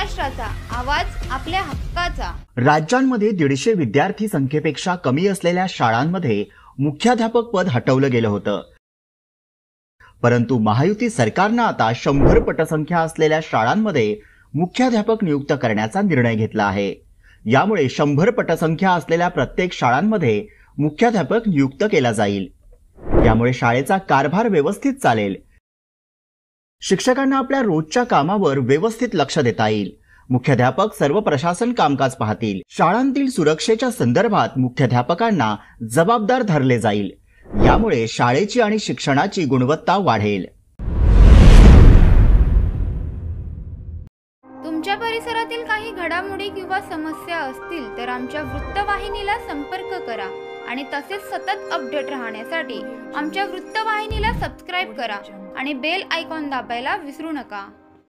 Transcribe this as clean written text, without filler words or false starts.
महाराष्ट्राचा आवाज आपल्या हक्काचा। राज्यांमध्ये 150 विद्यार्थी संख्येपेक्षा कमी असलेल्या शाळांमध्ये मुख्याध्यापक पद हटवलं गेलं होतं। परंतु महायुती सरकारनं आता 100 पटसंख्या असलेल्या शाळांमध्ये मुख्याध्यापक नियुक्त करण्याचा निर्णय घेतला आहे। यामुळे 100 पटसंख्या असलेल्या प्रत्येक शाळांमध्ये मुख्याध्यापक नियुक्त केला जाईल। यामुळे शाळेचा कारभार व्यवस्थित चालेल। शिक्षकांना आपल्या रोजच्या कामावर व्यवस्थित लक्ष देता येईल। मुख्याध्यापक सर्व प्रशासन कामकाज पाहतील। शाळांतील सुरक्षेच्या संदर्भात मुख्याध्यापकांना जबाबदार धरले जाईल। यामुळे शाळेची आणि शिक्षणाची गुणवत्ता वाढेल। तुमच्या परिसरातील काही घडामोडी किंवा समस्या असतील तर आमच्या वृत्तवाहिनीला संपर्क करा आणि तसेच सतत अपडेट राहण्यासाठी आमच्या वृत्तवाहिनीला सबस्क्राइब करा आणि बेल आयकॉन दाबायला विसरू नका।